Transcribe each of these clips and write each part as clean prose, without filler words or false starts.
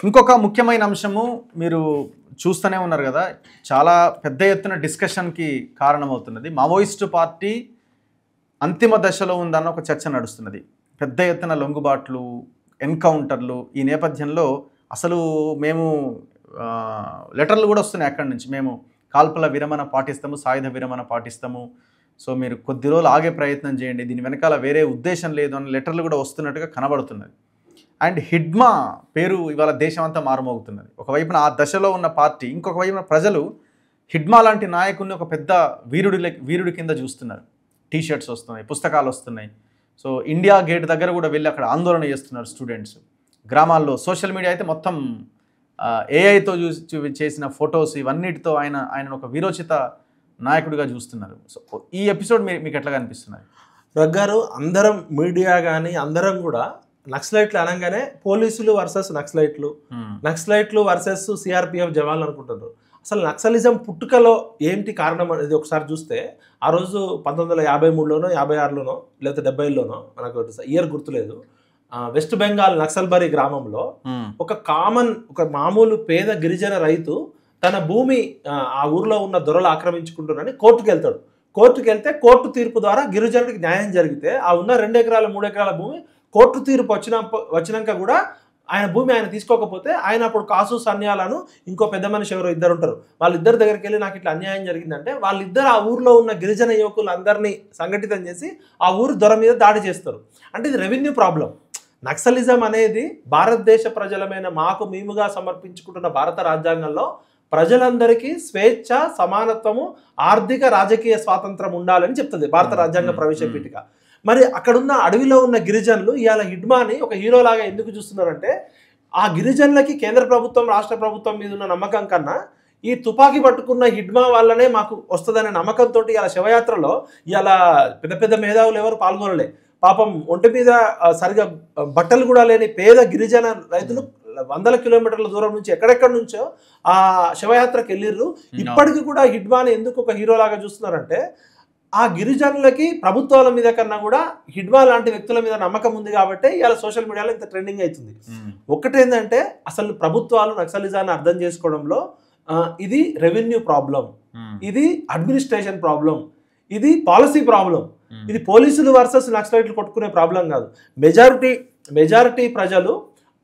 ఇంకొక ముఖ్యమైన అంశము మీరు చూస్తూనే ఉన్నారు కదా, చాలా పెద్ద ఎత్తున డిస్కషన్కి కారణమవుతున్నది. మావోయిస్టు పార్టీ అంతిమ దశలో ఉందన్న ఒక చర్చ నడుస్తున్నది. పెద్ద ఎత్తున లొంగుబాట్లు, ఎన్కౌంటర్లు. ఈ నేపథ్యంలో అసలు మేము లెటర్లు కూడా వస్తున్నాయి అక్కడి నుంచి, మేము కాల్పుల విరమణ పాటిస్తాము, సాయుధ విరమణ పాటిస్తాము, సో మీరు కొద్ది రోజులు ఆగే ప్రయత్నం చేయండి, దీని వెనకాల వేరే ఉద్దేశం లేదు అన్న లెటర్లు కూడా వస్తున్నట్టుగా కనబడుతున్నది. అండ్ హిడ్మా పేరు ఇవాళ దేశం అంతా మారుమోగుతున్నది. ఒకవైపున ఆ దశలో ఉన్న పార్టీ, ఇంకొక వైపున ప్రజలు హిడ్మా లాంటి నాయకుడిని ఒక పెద్ద వీరుడి కింద చూస్తున్నారు. టీషర్ట్స్ వస్తున్నాయి, పుస్తకాలు వస్తున్నాయి. సో ఇండియా గేట్ దగ్గర కూడా వెళ్ళి అక్కడ ఆందోళన చేస్తున్నారు స్టూడెంట్స్. గ్రామాల్లో సోషల్ మీడియా అయితే మొత్తం ఏఐతో చేసిన ఫొటోస్ ఇవన్నిటితో ఆయన ఒక వీరోచిత నాయకుడిగా చూస్తున్నారు. సో ఈ ఎపిసోడ్ మీకు ఎట్లా కనిపిస్తున్నారు? రగ్గారు, అందరం మీడియా కానీ అందరం కూడా నక్సలైట్లు అనగానే పోలీసులు వర్సెస్ నక్సలైట్లు, నక్సలైట్లు వర్సెస్ సిఆర్పిఎఫ్ జవాన్లు అనుకుంటున్నారు. అసలు నక్సలిజం పుట్టుకలో ఏంటి కారణం అనేది ఒకసారి చూస్తే, ఆ రోజు 1953లోనో 56లోనో లేకపోతే 70లోనో, మనకు ఇయర్ గుర్తులేదు, వెస్ట్ బెంగాల్ నక్సల్బరీ గ్రామంలో ఒక మామూలు పేద గిరిజన రైతు తన భూమి ఆ ఊర్లో ఉన్న దొరలు ఆక్రమించుకుంటున్నారని కోర్టుకు వెళ్తాడు. కోర్టుకు వెళ్తే కోర్టు తీర్పు ద్వారా గిరిజనుడికి న్యాయం జరిగితే ఆ ఉన్న 2 ఎకరాల 3 ఎకరాల భూమి కోర్టు తీర్పు వచ్చినాక కూడా ఆయన భూమి ఆయన తీసుకోకపోతే, ఆయన అప్పుడు కాసు సన్యాలను ఇంకో పెద్ద మనిషి ఎవరో ఇద్దరు ఉంటారు, వాళ్ళిద్దరి దగ్గరికి వెళ్ళి నాకు ఇట్లా అన్యాయం జరిగిందంటే వాళ్ళిద్దరు ఆ ఊర్లో ఉన్న గిరిజన యువకులు అందరినీ సంఘటితం చేసి ఆ ఊరు దొర మీద దాడి చేస్తారు. అంటే ఇది రెవెన్యూ ప్రాబ్లం. నక్సలిజం అనేది భారతదేశ ప్రజలమైన మాకు మేముగా సమర్పించుకుంటున్న భారత రాజ్యాంగంలో ప్రజలందరికీ స్వేచ్ఛ, సమానత్వము, ఆర్థిక రాజకీయ స్వాతంత్రం ఉండాలని చెప్తుంది భారత రాజ్యాంగ ప్రవేశ పీఠిక. మరి అక్కడున్న అడవిలో ఉన్న గిరిజనులు ఇవాళ హిడ్మాని ఒక హీరోలాగా ఎందుకు చూస్తున్నారంటే, ఆ గిరిజనులకి కేంద్ర ప్రభుత్వం, రాష్ట్ర ప్రభుత్వం మీద ఉన్న నమ్మకం కన్నా ఈ తుపాకీ పట్టుకున్న హిడ్మా వాళ్ళనే మాకు వస్తుందనే నమ్మకంతో ఇలా శివయాత్రలో ఇలా పెద్ద పెద్ద మేధావులు ఎవరు పాల్గొనలే. పాపం ఒంటి మీద సరిగా బట్టలు కూడా లేని పేద గిరిజన రైతులు 100 కిలోమీటర్ల దూరం నుంచి ఎక్కడెక్కడి నుంచో ఆ శివయాత్రకు వెళ్ళిర్రు. ఇప్పటికీ కూడా హిడ్మాని ఎందుకు ఒక హీరోలాగా చూస్తున్నారంటే, ఆ గిరిజనులకి ప్రభుత్వాల మీద కన్నా కూడా హిడ్మా లాంటి వ్యక్తుల మీద నమ్మకం ఉంది కాబట్టి ఇలా సోషల్ మీడియాలో ఇంత ట్రెండింగ్ అవుతుంది. ఒకటేంటంటే, అసలు ప్రభుత్వాలు నక్సలిజాన్ని అర్థం చేసుకోవడంలో ఇది రెవెన్యూ ప్రాబ్లం, ఇది అడ్మినిస్ట్రేషన్ ప్రాబ్లం, ఇది పాలసీ ప్రాబ్లం. ఇది పోలీసులు వర్సెస్ నక్సలైట్లు కొట్టుకునే ప్రాబ్లం కాదు. మెజారిటీ ప్రజలు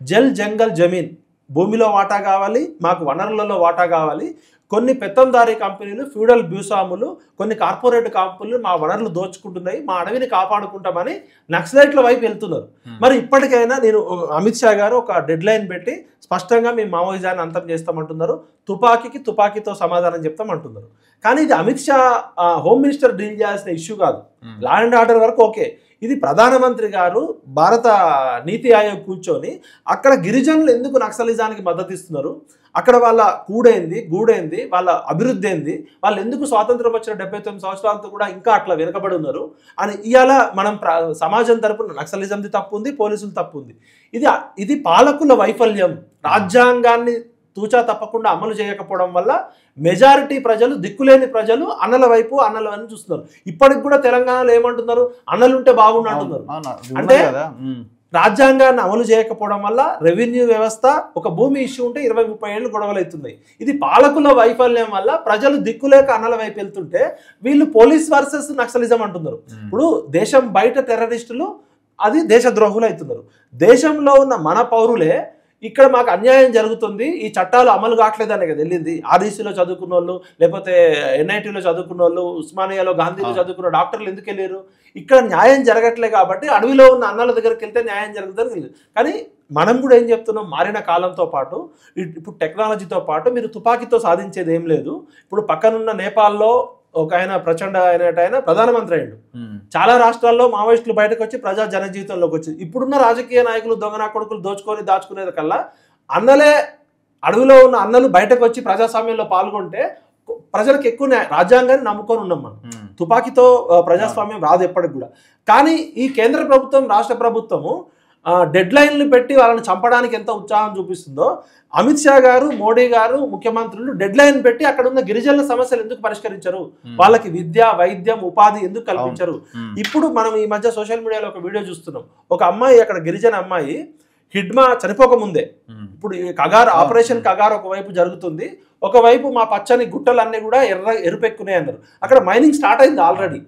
జల్ జంగల్ జమీన్, భూమిలో వాటా కావాలి, మాకు వనరులలో వాటా కావాలి. కొన్ని పెత్తందారీ కంపెనీలు, ఫ్యూడల్ భూస్వాములు, కొన్ని కార్పొరేట్ కంపెనీలు మా వనరులు దోచుకుంటున్నాయి, మా అడవిని కాపాడుకుంటామని నక్సలైట్ల వైపు వెళ్తున్నారు. మరి ఇప్పటికైనా నేను అమిత్ షా గారు ఒక డెడ్ లైన్ పెట్టి స్పష్టంగా మేము మావోయిజాన్ని అంతం చేస్తామంటున్నారు, తుపాకీతో సమాధానం చెప్తామంటున్నారు. కానీ ఇది Amit Shah home minister deal చేయాల్సిన ఇష్యూ కాదు. లా అండ్ ఆర్డర్ వరకు ఓకే, ఇది ప్రధానమంత్రి గారు భారత నీతి ఆయోగ్ కూర్చొని అక్కడ గిరిజనులు ఎందుకు నక్సలిజానికి మద్దతు ఇస్తున్నారు, అక్కడ వాళ్ళ గూడేంది, వాళ్ళ అభివృద్ధి ఏంది, వాళ్ళు ఎందుకు స్వాతంత్రం వచ్చిన 79 సంవత్సరాలతో కూడా ఇంకా అట్లా వెనుకబడి ఉన్నారు అని ఇవాళ మనం సమాజం తరపున నక్సలిజంది తప్పు ఉంది, పోలీసులు తప్పు ఉంది. ఇది పాలకుల వైఫల్యం. రాజ్యాంగాన్ని తూచా తప్పకుండా అమలు చేయకపోవడం వల్ల మెజారిటీ ప్రజలు, దిక్కులేని ప్రజలు అన్నలని చూస్తున్నారు. ఇప్పటికి కూడా తెలంగాణలో ఏమంటున్నారు, అన్నలుంటే బాగుండు అంటున్నారు. అంటే రాజ్యాంగాన్ని అమలు చేయకపోవడం వల్ల రెవెన్యూ వ్యవస్థ, ఒక భూమి ఇష్యూ ఉంటే 20-30 ఏళ్ళు గొడవలు అవుతున్నాయి. ఇది పాలకుల వైఫల్యం వల్ల ప్రజలు దిక్కులేక అన్నల వైపు వెళ్తుంటే వీళ్ళు పోలీస్ వర్సెస్ నక్సలిజం అంటున్నారు. ఇప్పుడు దేశం బయట టెర్రరిస్టులు, అది దేశద్రోహులు అవుతున్నారు. దేశంలో ఉన్న మన పౌరులే ఇక్కడ మాకు అన్యాయం జరుగుతుంది, ఈ చట్టాలు అమలు కావట్లేదనే కదా వెళ్ళింది. ఆర్ఈసీలో చదువుకున్న వాళ్ళు, లేకపోతే ఎన్ఐటీలో చదువుకున్న వాళ్ళు, ఉస్మానియాలో, గాంధీలో చదువుకున్న డాక్టర్లు ఎందుకు వెళ్ళారు? ఇక్కడ న్యాయం జరగట్లే కాబట్టి అడవిలో ఉన్న అన్నల దగ్గరికి వెళ్తే న్యాయం జరుగుతుందని తెలియదు. కానీ మనం కూడా ఏం చెప్తున్నాం, మారిన కాలంతో పాటు ఇప్పుడు టెక్నాలజీతో పాటు మీరు తుపాకీతో సాధించేది ఏం లేదు. ఇప్పుడు పక్కనున్న నేపాల్లో ఒక ఆయన ప్రచండ ఆయన ప్రధానమంత్రి అయ్యాడు. చాలా రాష్ట్రాల్లో మావోయిస్టులు బయటకు వచ్చి ప్రజా జనజీవితంలోకి వచ్చింది. ఇప్పుడున్న రాజకీయ నాయకులు దొంగనా కొడుకులు దాచుకునేది కల్లా అన్నలే, అడవిలో ఉన్న అన్నలు బయటకు వచ్చి ప్రజాస్వామ్యంలో పాల్గొంటే ప్రజలకు ఎక్కువ రాజ్యాంగాన్ని నమ్ముకొని ఉన్నాం మనం. తుపాకీతో ప్రజాస్వామ్యం రాదు ఎప్పటికి కూడా. కానీ ఈ కేంద్ర ప్రభుత్వం, రాష్ట్ర ప్రభుత్వము డెడ్ లైన్లు పెట్టి వాళ్ళని చంపడానికి ఎంత ఉత్సాహం చూపిస్తుందో, అమిత్ షా గారు, మోడీ గారు, ముఖ్యమంత్రులు డెడ్ లైన్ పెట్టి అక్కడ ఉన్న గిరిజనుల సమస్యలు ఎందుకు పరిష్కరించరు, వాళ్ళకి విద్య, వైద్యం, ఉపాధి ఎందుకు కల్పించరు? ఇప్పుడు మనం ఈ మధ్య సోషల్ మీడియాలో ఒక వీడియో చూస్తున్నాం. ఒక అమ్మాయి, అక్కడ గిరిజన అమ్మాయి హిడ్మా చనిపోకముందే ఇప్పుడు ఈ కగార్ ఆపరేషన్ కగార్ ఒకవైపు జరుగుతుంది, ఒకవైపు మా పచ్చని గుట్టలన్నీ కూడా ఎరుపెక్కున్నాయి అన్నారు. అక్కడ మైనింగ్ స్టార్ట్ అయింది ఆల్రెడీ.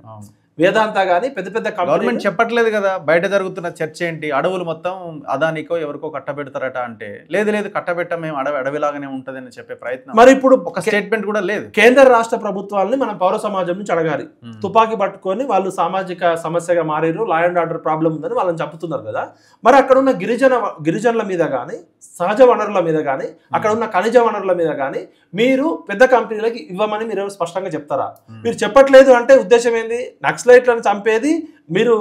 వేదాంత కానీ పెద్ద పెద్ద గవర్నమెంట్ చెప్పట్లేదు కదా బయట జరుగుతున్న చర్చ ఏంటి, అడవులు మొత్తం అదానికో ఎవరికో కట్టబెడతారట అంటే లేదు కట్టబెట్ట మేము అడవిలాగానే ఉంటది అని చెప్పే ప్రయత్నం. మరి ఇప్పుడు ఒక స్టేట్మెంట్ కూడా లేదు. కేంద్ర రాష్ట్ర ప్రభుత్వాలని మనం పౌర సమాజం నుంచి అడగాలి. తుపాకీ పట్టుకొని వాళ్ళు సామాజిక సమస్యగా మారారు, లా అండ్ ఆర్డర్ ప్రాబ్లం ఉందని వాళ్ళని చెప్తున్నారు కదా. మరి అక్కడ ఉన్న గిరిజనుల మీద కానీ, సహజ వనరుల మీద కానీ, అక్కడ ఉన్న ఖనిజ వనరుల మీద కానీ మీరు పెద్ద కంపెనీలకి ఇవ్వమని మీరు స్పష్టంగా చెప్తారా? మీరు చెప్పట్లేదు అంటే ఉద్దేశం ఏంది? నక్సలైట్లను చంపేది మీరు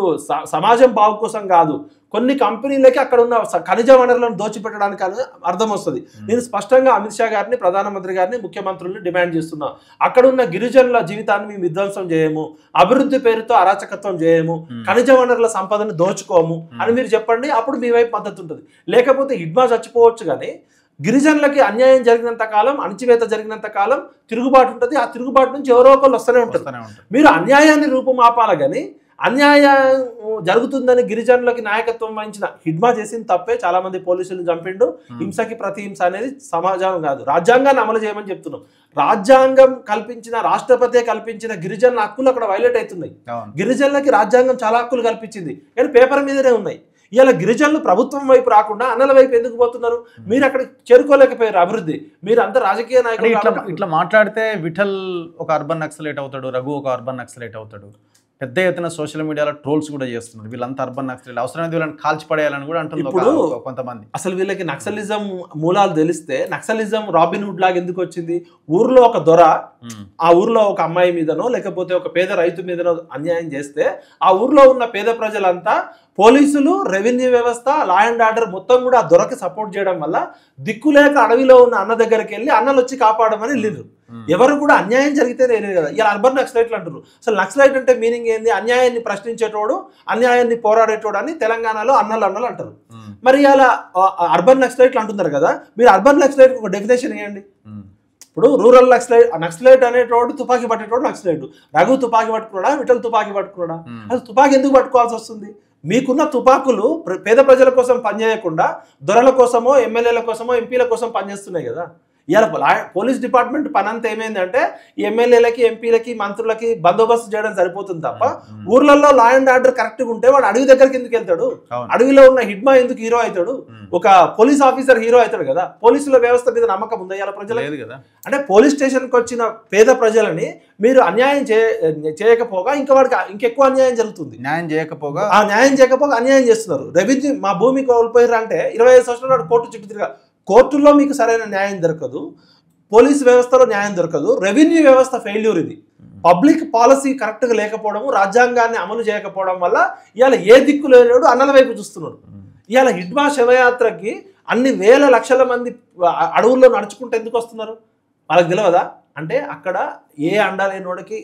సమాజం బాగు కోసం కాదు, కొన్ని కంపెనీలకి అక్కడ ఉన్న ఖనిజ వనరులను దోచిపెట్టడానికి అర్థం వస్తుంది. నేను స్పష్టంగా అమిత్ షా గారిని, ప్రధానమంత్రి గారిని, ముఖ్యమంత్రుల్ని డిమాండ్ చేస్తున్నా, అక్కడ ఉన్న గిరిజనుల జీవితాన్ని మేము విధ్వంసం చేయము, అభివృద్ధి పేరుతో అరాచకత్వం చేయము, ఖనిజ వనరుల సంపదను దోచుకోము అని మీరు చెప్పండి. అప్పుడు మీ వైపు మద్దతు ఉంటుంది. లేకపోతే హిడ్మా చచ్చిపోవచ్చు కానీ గిరిజనులకి అన్యాయం జరిగినంత కాలం, అణచివేత జరిగినంత కాలం తిరుగుబాటు ఉంటుంది. ఆ తిరుగుబాటు నుంచి ఎవరో ఒకళ్ళు వస్తూనే ఉంటారు. మీరు అన్యాయాన్ని రూపుమాపాల కానీ అన్యాయం జరుగుతుందని గిరిజనులకి నాయకత్వం వహించిన హిడ్మా చేసిన తప్పే. చాలా మంది పోలీసులు చంపిండు. హింసకి ప్రతి హింస అనేది సమాజం కాదు, రాజ్యాంగాన్ని అమలు చేయమని చెప్తున్నాం. రాజ్యాంగం కల్పించిన, రాష్ట్రపతి కల్పించిన గిరిజనుల హక్కులు అక్కడ వైలేట్ అవుతున్నాయి. గిరిజనులకి రాజ్యాంగం చాలా హక్కులు కల్పించింది కానీ పేపర్ మీదనే ఉన్నాయి. ఇలా గిరిజనులు ప్రభుత్వం వైపు రాకుండా అన్నల వైపు ఎందుకు పోతున్నారు? మీరు అక్కడ చేరుకోలేకపోయారు అభివృద్ధి. మీరు అంత రాజకీయ నాయకులు. ఇట్లా మాట్లాడితే విఠల్ ఒక అర్బన్ నక్సలైట్ అవుతాడు, రఘు ఒక అర్బన్ నక్సలైట్ అవుతాడు. పెద్ద ఎత్తున సోషల్ మీడియాలో ట్రోల్స్ కూడా చేస్తున్నారు. వీళ్ళంతా అర్బన్ నక్సలైట్, అవసరమైతే వీళ్ళని కాల్చిపడేయాలని కూడా అంటున్నారు కొంతమంది. అసలు వీళ్ళకి నక్సలిజం మూలాలు తెలిస్తే నక్సలిజం రాబిన్ హుడ్ లాగా ఎందుకు వచ్చింది? ఊర్లో ఒక దొర ఆ ఊర్లో ఒక అమ్మాయి మీదనో లేకపోతే ఒక పేద రైతు మీదనో అన్యాయం చేస్తే ఆ ఊర్లో ఉన్న పేద ప్రజలంతా పోలీసులు, రెవెన్యూ వ్యవస్థ, లా అండ్ ఆర్డర్ మొత్తం కూడా ఆ దొరకి సపోర్ట్ చేయడం వల్ల దిక్కులేక అడవిలో ఉన్న అన్న దగ్గరికి వెళ్ళి అన్నలు వచ్చి కాపాడమని వెళ్ళిండ్రు. ఎవరు కూడా అన్యాయం జరిగితే లేదు కదా. ఇలా అర్బన్ నక్సలైట్లు అంటారు. అసలు నక్సలైట్ అంటే మీనింగ్ ఏంది? అన్యాయాన్ని ప్రశ్నించేటోడు, అన్యాయాన్ని పోరాడేటోడు అని తెలంగాణలో అన్నలు అంటారు. మరి అలా అర్బన్ నక్సలైట్లు అంటున్నారు కదా, మీరు అర్బన్ నక్సలైట్ ఒక డెఫినేషన్ ఇవ్వండి. ఇప్పుడు రూరల్ నక్సలైట్ అనేటోడు తుపాకీ పట్టేటోడు నక్సలైట్. రఘు తుపాకీ పట్టుకున్నాడా, విఠల్ తుపాకీ పట్టుకున్నాడా? అసలు తుపాకీ ఎందుకు పట్టుకోవాల్సి వస్తుంది? మీకున్న తుపాకులు పేద ప్రజల కోసం పనిచేయకుండా దొరల కోసమో, ఎమ్మెల్యేల కోసమో, ఎంపీల కోసం పనిచేస్తున్నాయి కదా. ఇవాళ పోలీస్ డిపార్ట్మెంట్ పని అంతా ఏమైందంటే ఎమ్మెల్యేలకి, ఎంపీలకి, మంత్రులకి బందోబస్తు చేయడం సరిపోతుంది తప్ప ఊర్లలో లా అండ్ ఆర్డర్ కరెక్ట్గా ఉంటే వాడు అడవి దగ్గరికి ఎందుకు వెళ్తాడు? అడవిలో ఉన్న హిడ్మా ఎందుకు హీరో అవుతాడు? ఒక పోలీస్ ఆఫీసర్ హీరో అవుతాడు కదా. పోలీసుల వ్యవస్థ మీద నమ్మకం ఉందా ఇవాళ ప్రజలకు? అంటే పోలీస్ స్టేషన్కి వచ్చిన పేద ప్రజలని మీరు అన్యాయం చేయకపోగా ఇంకా వాడికి ఇంకెక్కువ అన్యాయం జరుగుతుంది. న్యాయం చేయకపోగా అన్యాయం చేస్తున్నారు. రెవెన్యూ మా భూమి కోల్పోయారు అంటే 25 సంవత్సరాలు వాడు కోర్టు చుట్టూ తిరగా, కోర్టుల్లో మీకు సరైన న్యాయం దొరకదు, పోలీసు వ్యవస్థలో న్యాయం దొరకదు, రెవెన్యూ వ్యవస్థ ఫెయిల్యూర్. ఇది పబ్లిక్ పాలసీ కరెక్ట్గా లేకపోవడం, రాజ్యాంగాన్ని అమలు చేయకపోవడం వల్ల ఇవాళ ఏ దిక్కు లేనివాడు అన్నల వైపు చూస్తున్నాడు. ఇవాళ హిడ్మా శవయాత్రకి అన్ని వేల లక్షల మంది అడవుల్లో నడుచుకుంటూ ఎందుకు వస్తున్నారు? వాళ్ళకి తెలియదా? అంటే అక్కడ ఏ అండ లేనివాడికి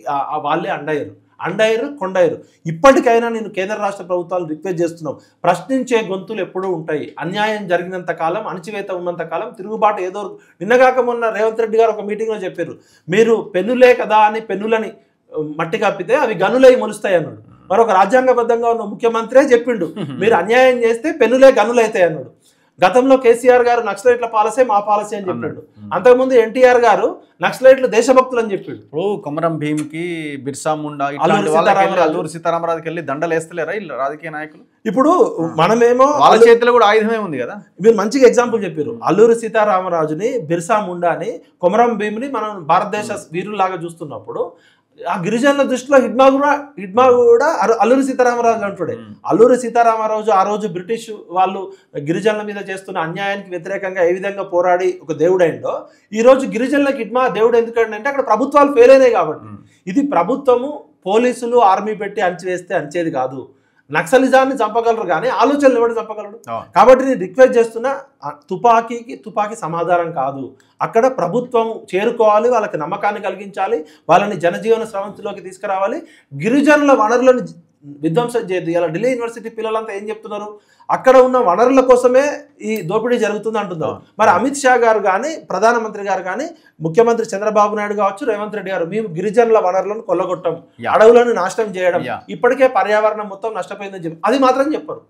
వాళ్ళే అండయ్యారు, కొండయ్యారు. ఇప్పటికైనా నేను కేంద్ర రాష్ట్ర ప్రభుత్వాలు రిక్వెస్ట్ చేస్తున్నాం, ప్రశ్నించే గొంతులు ఎప్పుడూ ఉంటాయి. అన్యాయం జరిగినంత కాలం, అణచివేత ఉన్నంత కాలం తిరుగుబాటు ఏదో. నిన్నగాక మొన్న రేవంత్ రెడ్డి గారు ఒక మీటింగ్లో చెప్పారు, మీరు పెన్నులే కదా అని పెన్నులని మట్టి కప్పితే అవి గనులై మొలుస్తాయి అన్నాడు. మరొక రాజ్యాంగబద్ధంగా ఉన్న ముఖ్యమంత్రే చెప్పిండు, మీరు అన్యాయం చేస్తే పెన్నులే గనులైతాయి అన్నాడు. గతంలో కేసీఆర్ గారు నక్సలైట్ల పాలసీ మా పాలసీ అని చెప్పాడు. అంతకుముందు ఎన్టీఆర్ గారు నక్సలైట్లు దేశభక్తులు అని చెప్పాడు. ఇప్పుడు కొమరం భీమ్కి, బిర్సా ముండా, అల్లూరి సీతారామరాజుకి వెళ్ళి దండలు వేస్తలేరా రాజకీయ నాయకులు? ఇప్పుడు మనమేమో వాళ్ళ చేతిలో కూడా ఆయుధమే ఉంది కదా. మీరు మంచిగా ఎగ్జాంపుల్ చెప్పారు. అల్లూరి సీతారామరాజుని, బిర్సా ముండాని, కొమరం భీమ్ని మనం భారతదేశ వీరులాగా చూస్తున్నప్పుడు ఆ గిరిజనుల దృష్టిలో హిడ్మా కూడా అల్లూరి సీతారామరాజు అంటుడే. అల్లూరి సీతారామరాజు ఆ రోజు బ్రిటిష్ వాళ్ళు గిరిజనుల మీద చేస్తున్న అన్యాయానికి వ్యతిరేకంగా ఏ విధంగా పోరాడి ఒక దేవుడైందో, ఈ రోజు గిరిజనులకు హిడ్మా దేవుడు ఎందుకంటే అక్కడ ప్రభుత్వాలు ఫెయిల్ అయినాయి కాబట్టి. ఇది ప్రభుత్వము, పోలీసులు, ఆర్మీ పెట్టి అంచివేస్తే అంచేది కాదు. నక్సలిజాన్ని చంపగలరు కానీ ఆలోచనలు ఎవరు చంపగలరు? కాబట్టి నేను రిక్వెస్ట్ చేస్తున్నా, తుపాకీ సమాధానం కాదు. అక్కడ ప్రభుత్వం చేరుకోవాలి, వాళ్ళకి నమ్మకాన్ని కలిగించాలి, వాళ్ళని జనజీవన స్రవంతిలోకి తీసుకురావాలి. గిరిజనుల వనరులను విధ్వంసం చేయదు. ఇలా ఢిల్లీ యూనివర్సిటీ పిల్లలంతా ఏం చెప్తున్నారు? అక్కడ ఉన్న వనరుల కోసమే ఈ దోపిడీ జరుగుతుంది అంటున్నారు. మరి అమిత్ షా గారు కానీ, ప్రధానమంత్రి గారు కానీ, ముఖ్యమంత్రి చంద్రబాబు నాయుడు కావచ్చు, రేవంత్ రెడ్డి గారు, మేము గిరిజనుల వనరులను కొల్లగొట్టం, అడవులను నాశనం చేయడం, ఇప్పటికే పర్యావరణం మొత్తం నష్టపోయిందని చెప్పి అది మాత్రం చెప్పరు.